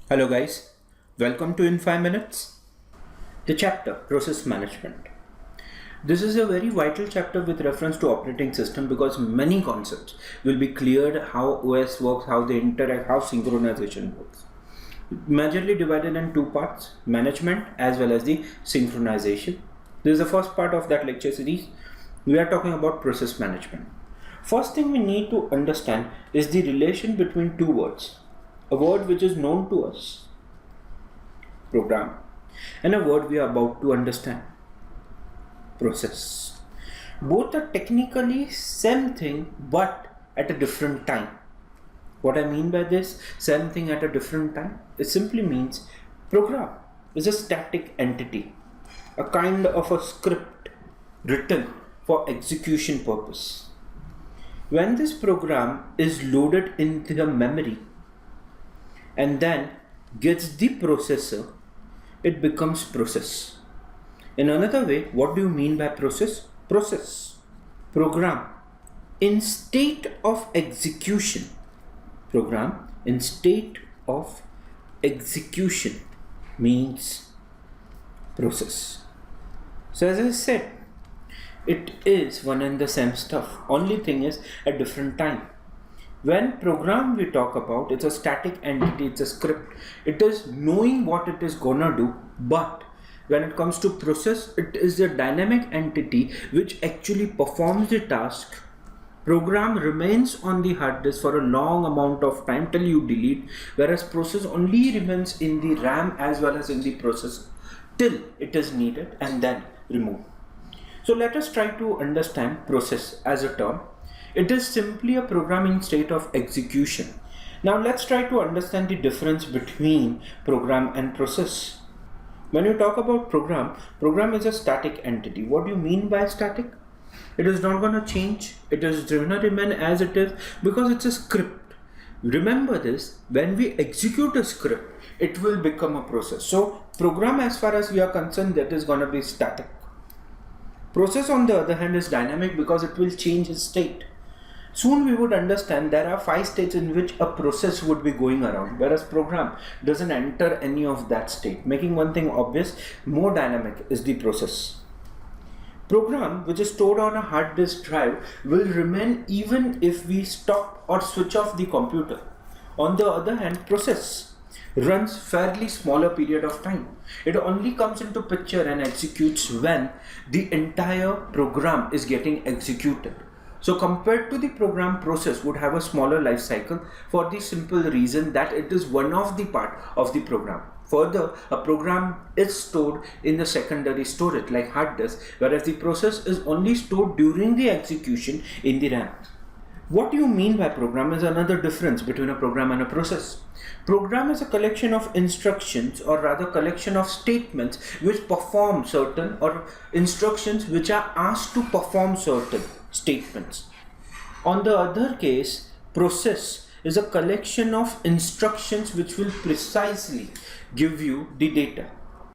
Hello guys, welcome to In 5 Minutes. The chapter Process Management. This is a very vital chapter with reference to operating system because many concepts will be cleared: how OS works, how they interact, how synchronization works. Majorly divided in two parts: management as well as the synchronization. This is the first part of that lecture series. We are talking about process management. First thing we need to understand is the relation between two words. A word which is known to us, program, and a word we are about to understand, process. Both are technically same thing but at a different time. What I mean by this, same thing at a different time, it simply means program is a static entity, a kind of a script written for execution purpose. When this program is loaded into the memory and then gets the processor, it becomes process. In another way, what do you mean by process? Process. Program in state of execution. Program in state of execution means process. So as I said, it is one and the same stuff. Only thing is a different time. When program we talk about, it's a static entity, it's a script. It is knowing what it is gonna do, but when it comes to process, it is a dynamic entity which actually performs the task. Program remains on the hard disk for a long amount of time till you delete, whereas process only remains in the RAM as well as in the processor till it is needed and then removed. So let us try to understand process as a term. It is simply a programming state of execution. Now let's try to understand the difference between program and process. When you talk about program is a static entity. What do you mean by static? It is not going to change. It is going to remain as it is because it's a script. Remember this, when we execute a script, it will become a process. So program, as far as we are concerned, that is going to be static. Process on the other hand is dynamic because it will change its state. Soon we would understand there are 5 states in which a process would be going around, whereas program doesn't enter any of that state. Making one thing obvious, more dynamic is the process. Program which is stored on a hard disk drive will remain even if we stop or switch off the computer. On the other hand, process runs fairly smaller period of time. It only comes into picture and executes when the entire program is getting executed. So compared to the program, process would have a smaller life cycle for the simple reason that it is one of the part of the program. Further, a program is stored in the secondary storage like hard disk, whereas the process is only stored during the execution in the RAM. What you mean by program is another difference between a program and a process. Program is a collection of instructions, or rather collection of statements which perform certain, or instructions which are asked to perform certain statements. On the other case, process is a collection of instructions which will precisely give you the data.